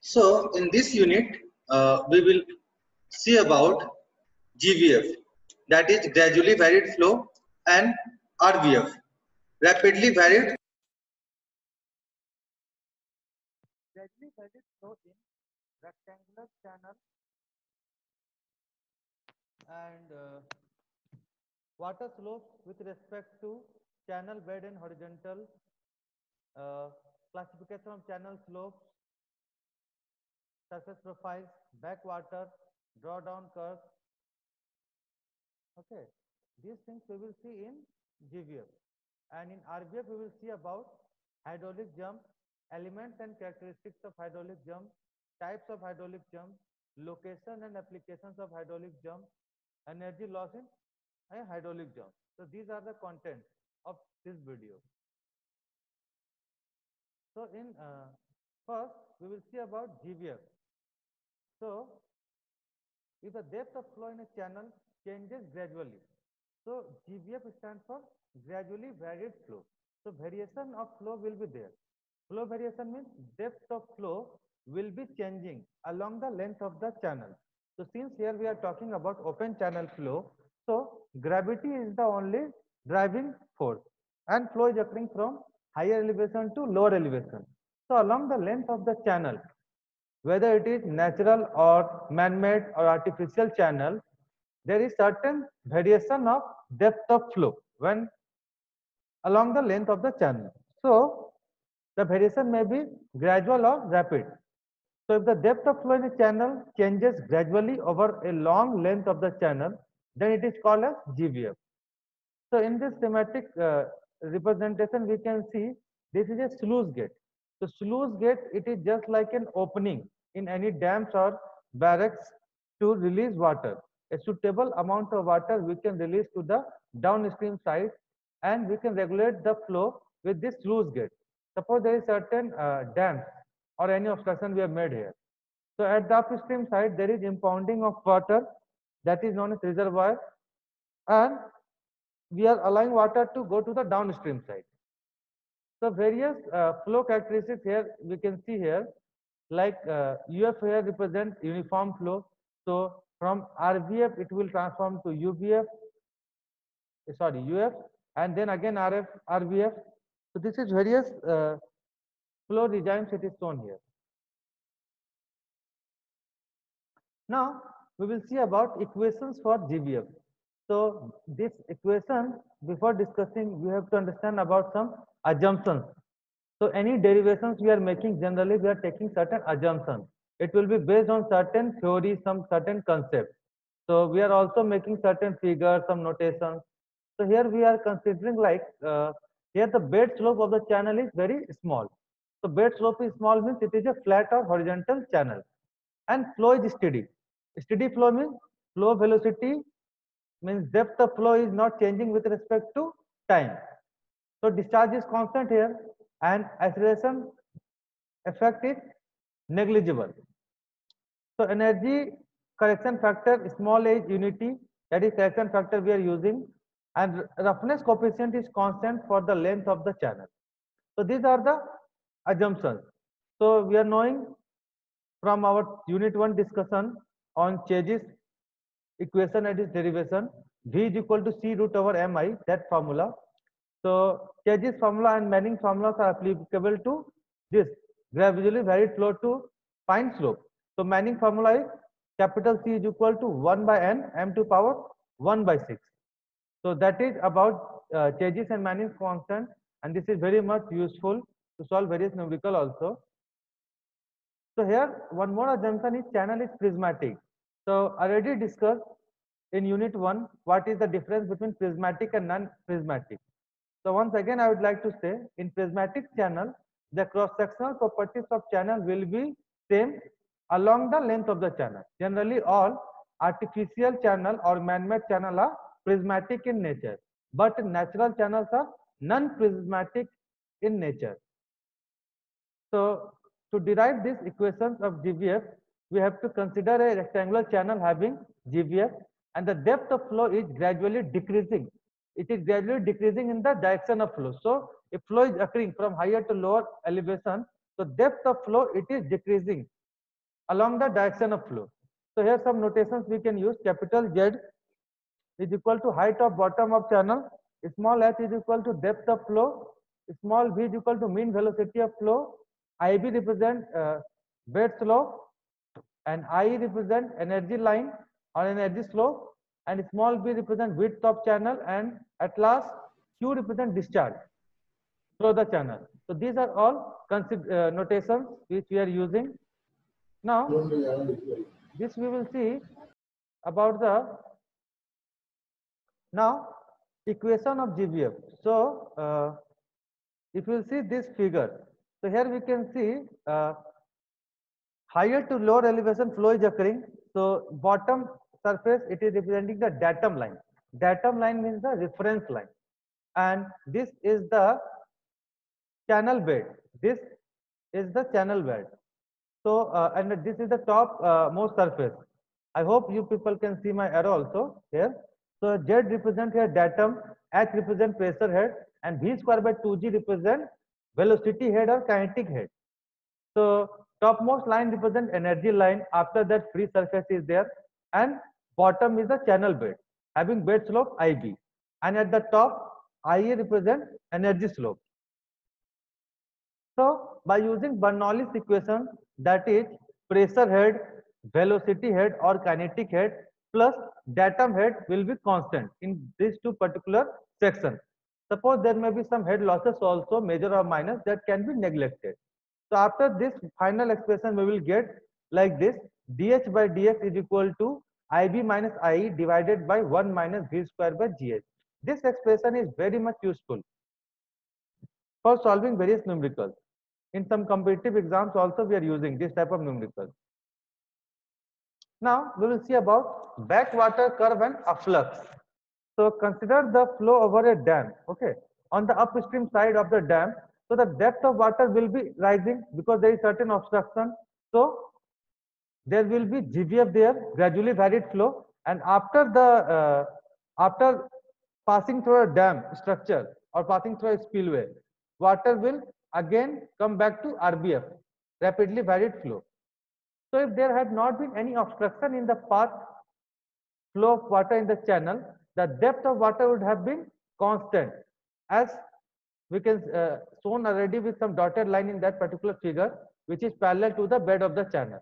So in this unit, we will see about GVF, that is gradually varied flow, and RVF, rapidly varied. Gradually varied flow in rectangular channel and water slopes with respect to channel bed and horizontal uh, classification of channel slopes, surface profiles, backwater, drawdown curves. Okay, these things we will see in GVF, and in RVF we will see about hydraulic jump, elements and characteristics of hydraulic jump, types of hydraulic jump, location and applications of hydraulic jump, energy loss in a hydraulic jump. So these are the contents of this video. So in first we will see about GVF. So if the depth of flow in a channel changes gradually, so GVF stands for gradually varied flow. So variation of flow will be there. Flow variation means depth of flow will be changing along the length of the channel. So since here we are talking about open channel flow, so gravity is the only driving force and flow is occurring from higher elevation to lower elevation. So along the length of the channel, whether it is natural or man-made or artificial channel, there is certain variation of depth of flow when along the length of the channel. So the variation may be gradual or rapid. So if the depth of flow in a channel changes gradually over a long length of the channel, then it is called as GVF. So in this schematic representation, we can see this is a sluice gate. So sluice gate, it is just like an opening in any dams or barracks to release water. A suitable amount of water we can release to the downstream side, and we can regulate the flow with this sluice gate. Suppose there is certain dams or any obstruction we have made here. So at the upstream side, there is impounding of water, that is known as reservoir, and we are allowing water to go to the downstream side. So various flow characteristics here we can see here, like UF here represent uniform flow. So from RVF it will transform to UVF, sorry UF, and then again RF, RVF. So this is various flow regimes it is shown here. Now we will see about equations for GVF. So this equation, before discussing, we have to understand about some assumptions. So any derivations we are making, generally we are taking certain assumptions. It will be based on certain theory, some certain concept. So we are also making certain figures, some notations. So here we are considering like here the bed slope of the channel is very small. So bed slope is small means it is a flat or horizontal channel, and flow is steady. Steady flow means flow velocity means depth of flow is not changing with respect to time. So discharge is constant here, and acceleration effect is negligible. So energy correction factor small h unity, that is correction factor we are using, and roughness coefficient is constant for the length of the channel. So these are the assumptions. So we are knowing from our unit 1 discussion on Chase's equation and its derivation, V is equal to C root over Mi, that formula. So Chase's formula and Manning formulas are applicable to this gradually varied flow to fine slope. So Manning formula is capital C is equal to 1 by n, m to power 1 by 6. So that is about Chase's and Manning's constant, and this is very much useful to solve various numerical also. So here one more assumption is channel is prismatic. So already discussed in unit 1 what is the difference between prismatic and non-prismatic. So once again I would like to say, in prismatic channel the cross-sectional properties of channel will be same along the length of the channel. Generally all artificial channel or man-made channel are prismatic in nature, but natural channels are non-prismatic in nature. So to derive these equations of GVF, we have to consider a rectangular channel having GVF, and the depth of flow is gradually decreasing. It is gradually decreasing in the direction of flow. So if flow is occurring from higher to lower elevation, so depth of flow it is decreasing along the direction of flow. So here some notations we can use. Capital Z is equal to height of bottom of channel, small h is equal to depth of flow, small v is equal to mean velocity of flow, ib represent bed slope, and I represent energy line or energy slope, and small b represent width of channel, and at last q represent discharge through the channel. So these are all notations which we are using. Now this we will see about the now equation of GVF. So if you see this figure, so here we can see higher to lower elevation flow is occurring. So bottom surface it is representing the datum line. Datum line means the reference line, and this is the channel bed. This is the channel bed. So and this is the top most surface. I hope you people can see my arrow also here. So Z represent here datum, H represent pressure head, and V square by 2G represent velocity head or kinetic head. So topmost line represent energy line. After that free surface is there, and bottom is the channel bed having bed slope IB, and at the top IA represent energy slope. So by using Bernoulli's equation, that is pressure head, velocity head or kinetic head plus datum head will be constant in these two particular sections. Suppose there may be some head losses also, major or minor, that can be neglected. So after this final expression we will get like this: dH by dx is equal to IB minus IE divided by 1 minus V square by GH. This expression is very much useful for solving various numericals. In some competitive exams also we are using this type of numericals. Now we will see about backwater curve and afflux. So consider the flow over a dam. Okay, on the upstream side of the dam, so the depth of water will be rising because there is certain obstruction. So there will be GVF there, gradually varied flow, and after passing through a dam structure or passing through a spillway, water will again come back to RBF, rapidly varied flow. So if there had not been any obstruction in the path flow of water in the channel, the depth of water would have been constant, as we can shown already with some dotted line in that particular figure, which is parallel to the bed of the channel.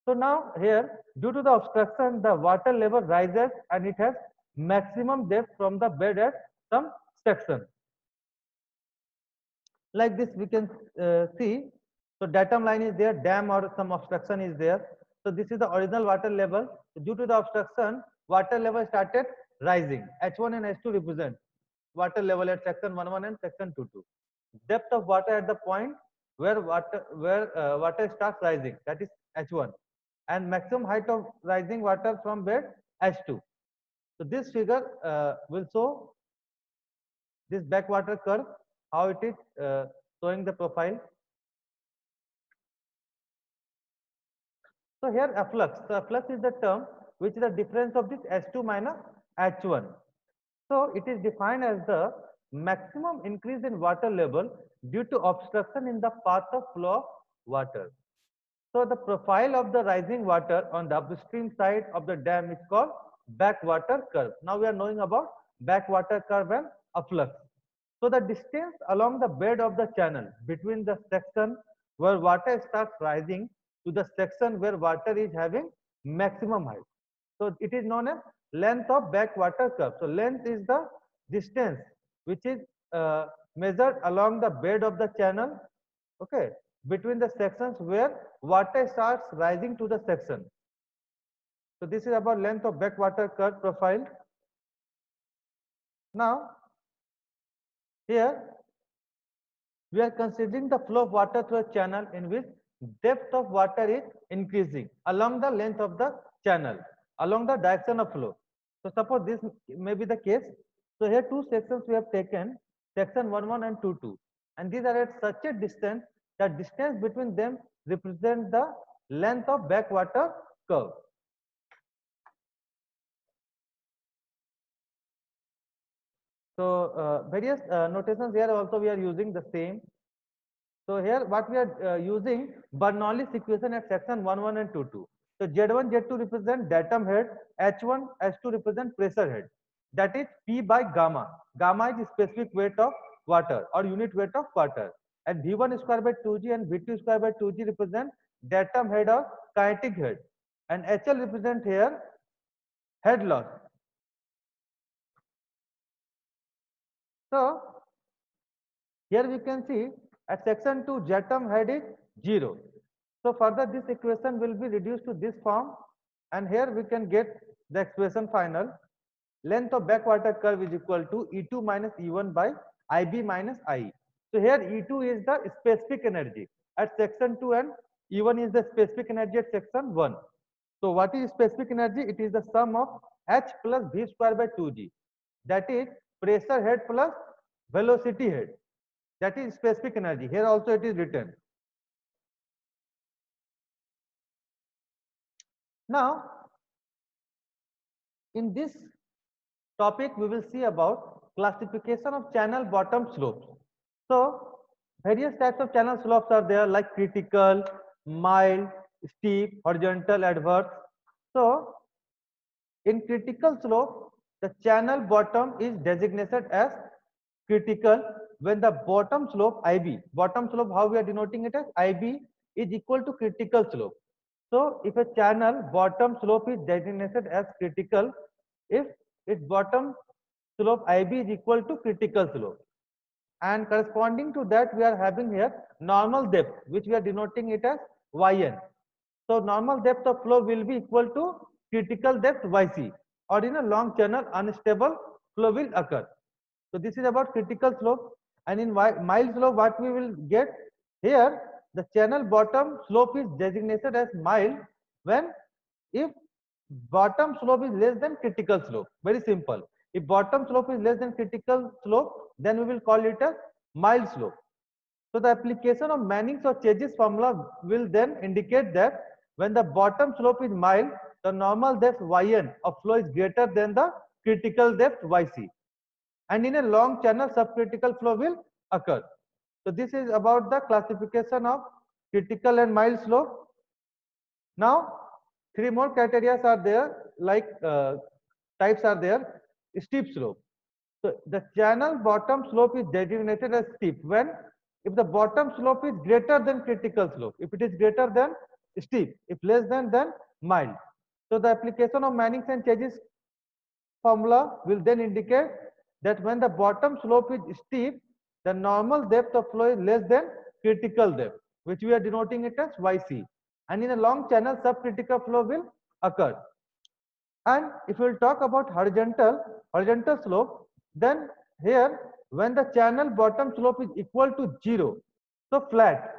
So now here, due to the obstruction, the water level rises and it has maximum depth from the bed at some section. Like this we can see. So datum line is there, dam or some obstruction is there. So this is the original water level. So due to the obstruction, water level started rising. H1 and H2 represent water level at section 11 and section 22. Depth of water at the point where water starts rising, that is H1, and maximum height of rising water from bed H2. So this figure will show this backwater curve, how it is showing the profile. So here afflux. So afflux is the term which is the difference of this H2 minus H1. So it is defined as the maximum increase in water level due to obstruction in the path of flow of water. So the profile of the rising water on the upstream side of the dam is called backwater curve. Now we are knowing about backwater curve and afflux. So the distance along the bed of the channel between the section where water starts rising to the section where water is having maximum height. So it is known as length of backwater curve. So length is the distance which is measured along the bed of the channel, okay, between the sections where water starts rising to the section. So this is about length of backwater curve profile. Now here we are considering the flow of water through a channel in which depth of water is increasing along the length of the channel, along the direction of flow. So suppose this may be the case. So here two sections we have taken, section 11 and 22, and these are at such a distance that distance between them represents the length of backwater curve. So various notations here also we are using the same. So here what we are using Bernoulli's equation at section 11 and 22. So Z1, Z2 represent datum head, H1, H2 represent pressure head. That is P by gamma. Gamma is specific weight of water or unit weight of water. And V1 square by 2G and V2 square by 2G represent datum head or kinetic head. And HL represent here head loss. So here we can see at section 2 Zetum head is 0. So further this equation will be reduced to this form, and here we can get the expression final. Length of backwater curve is equal to E2 minus E1 by IB minus IE. So here E2 is the specific energy at section 2 and E1 is the specific energy at section 1. So what is specific energy? It is the sum of H plus V square by 2G. That is pressure head plus velocity head. That is specific energy. Here also it is written. Now, in this topic, we will see about classification of channel bottom slopes. So, various types of channel slopes are there like critical, mild, steep, horizontal, adverse. So, in critical slope, the channel bottom is designated as critical when the bottom slope IB, bottom slope how we are denoting it as IB is equal to critical slope. So if a channel bottom slope is designated as critical, if its bottom slope IB is equal to critical slope, and corresponding to that we are having here normal depth which we are denoting it as Yn. So normal depth of flow will be equal to critical depth Yc, or in a long channel unstable flow will occur. So this is about critical slope, and in mild slope what we will get here, the channel bottom slope is designated as mild when if bottom slope is less than critical slope. Very simple. If bottom slope is less than critical slope, then we will call it a mild slope. So the application of Manning's or Chase's formula will then indicate that when the bottom slope is mild, the normal depth Yn of flow is greater than the critical depth Yc, and in a long channel subcritical flow will occur. So this is about the classification of critical and mild slope. Now three more criteria are there, like types are there. Steep slope. So the channel bottom slope is designated as steep when if the bottom slope is greater than critical slope, if it is greater than steep, if less than mild. So the application of Manning's and Chase's formula will then indicate that when the bottom slope is steep, the normal depth of flow is less than critical depth, which we are denoting it as Yc, and in a long channel subcritical flow will occur. And if we will talk about horizontal slope, then here when the channel bottom slope is equal to 0, so flat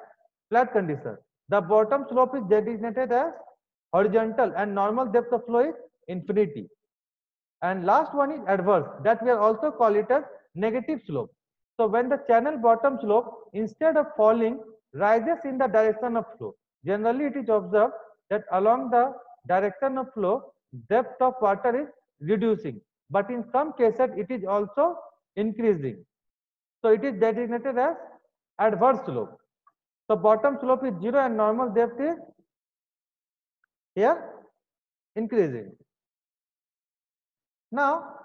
condition, the bottom slope is designated as horizontal and normal depth of flow is infinity. And last one is adverse, that we are also call it as negative slope. So when the channel bottom slope instead of falling rises in the direction of flow, generally it is observed that along the direction of flow depth of water is reducing, but in some cases it is also increasing. So it is designated as adverse slope. So bottom slope is 0 and normal depth is here increasing. Now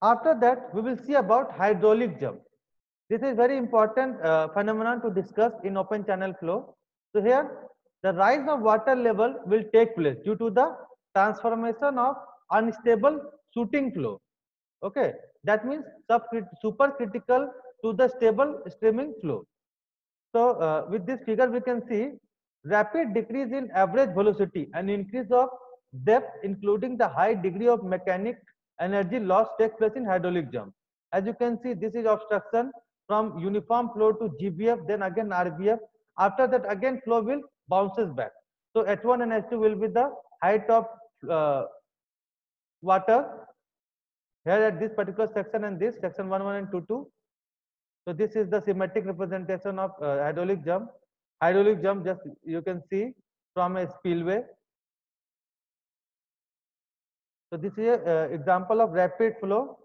after that we will see about hydraulic jump. This is very important phenomenon to discuss in open channel flow. So here the rise of water level will take place due to the transformation of unstable shooting flow. Okay, that means supercritical to the stable streaming flow. So with this figure we can see rapid decrease in average velocity and increase of depth, including the high degree of mechanic energy loss takes place in hydraulic jump. As you can see, this is obstruction from uniform flow to GBF, then again RBF. After that again flow will bounces back. So H1 and H2 will be the height of water here at this particular section, and this section 1, and 2. So this is the schematic representation of hydraulic jump. Hydraulic jump, just you can see from a spillway. So this is an example of rapid flow.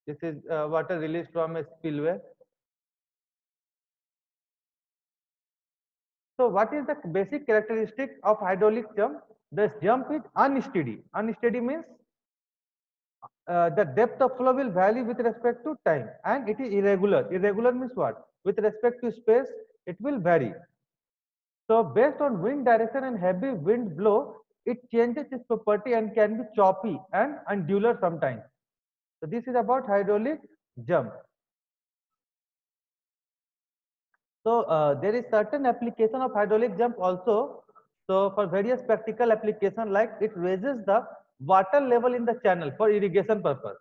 This is water released from a spillway. So what is the basic characteristic of hydraulic jump? The jump is unsteady. Unsteady means the depth of flow will vary with respect to time, and it is irregular. Irregular means what? With respect to space, it will vary. So based on wind direction and heavy wind blow, it changes its property and can be choppy and undular sometimes. So this is about hydraulic jump. So there is certain application of hydraulic jump also. So for various practical application, like it raises the water level in the channel for irrigation purpose.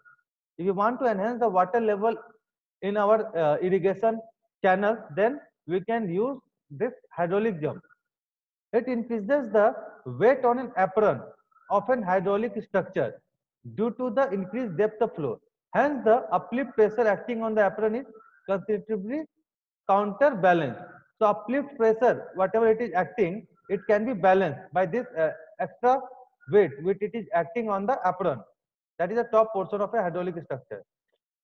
If you want to enhance the water level in our irrigation channels, then we can use this hydraulic jump. It increases the weight on an apron of an hydraulic structure due to the increased depth of flow. Hence, the uplift pressure acting on the apron is considerably counterbalanced. So, uplift pressure, whatever it is acting, it can be balanced by this extra weight which it is acting on the apron. That is the top portion of a hydraulic structure.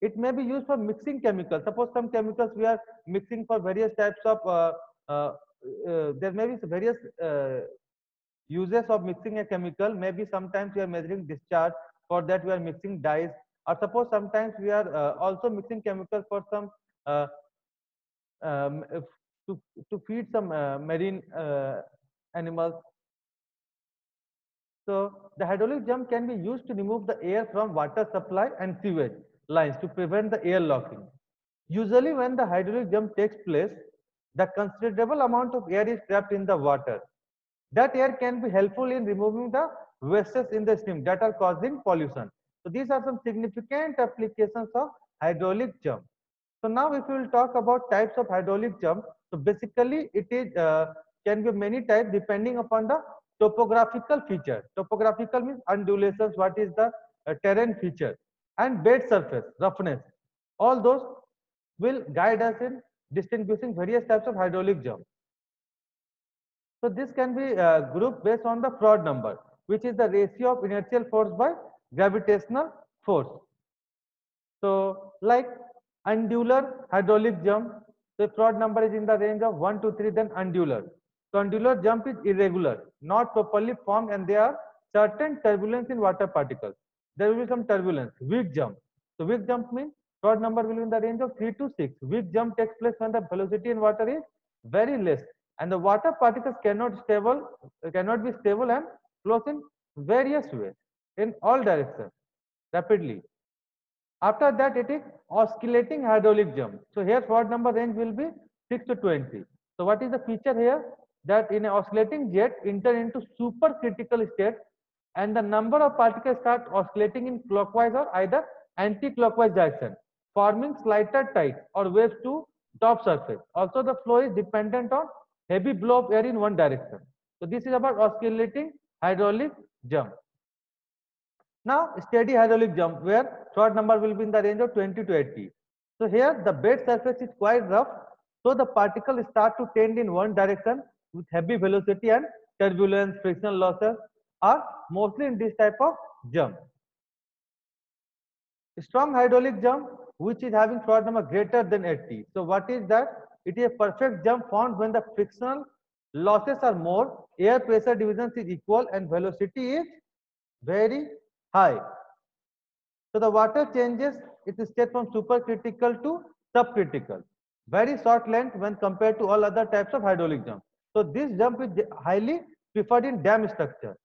It may be used for mixing chemicals. Suppose some chemicals we are mixing for various types of uh, there may be various uses of mixing a chemical. Maybe sometimes we are measuring discharge. For that we are mixing dyes, or suppose sometimes we are also mixing chemicals for some uh, um, if to feed some marine animals. So the hydraulic jump can be used to remove the air from water supply and sewage lines to prevent the air locking. Usually when the hydraulic jump takes place, the considerable amount of air is trapped in the water. That air can be helpful in removing the wastes in the stream that are causing pollution. So these are some significant applications of hydraulic jump. So now if we will talk about types of hydraulic jump, so basically it is can be many types depending upon the topographical feature. Topographical means undulations, what is the terrain feature, and bed surface, roughness. All those will guide us in distinguishing various types of hydraulic jump. So this can be grouped based on the Froude number, which is the ratio of inertial force by gravitational force. So like undular hydraulic jump, the Froude number is in the range of 1 to 3, then undular. So undular jump is irregular, not properly formed, and there are certain turbulence in water particles. There will be some turbulence. Weak jump. So weak jump means Froude number will be in the range of 3 to 6. Weak jump takes place when the velocity in water is very less, and the water particles cannot be stable and flows in various ways in all directions rapidly. After that, it is oscillating hydraulic jump. So here Froude number range will be 6 to 20. So what is the feature here? That in an oscillating jet enter into supercritical state, and the number of particles start oscillating in clockwise or either anti-clockwise direction, forming slighter tides or waves to top surface. Also the flow is dependent on heavy blow of air in one direction. So this is about oscillating hydraulic jump. Now steady hydraulic jump, where Froude number will be in the range of 20 to 80. So here the bed surface is quite rough, so the particles start to tend in one direction with heavy velocity, and turbulence, frictional losses are mostly in this type of jump. Strong hydraulic jump, which is having Froude number greater than 80. So what is that? It is a perfect jump found when the frictional losses are more, air pressure division is equal, and velocity is very high. So the water changes its state from supercritical to subcritical. Very short length when compared to all other types of hydraulic jump. So this jump is highly preferred in dam structure.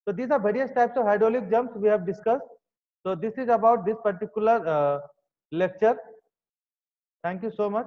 So these are various types of hydraulic jumps we have discussed. So this is about this particular lecture. Thank you so much.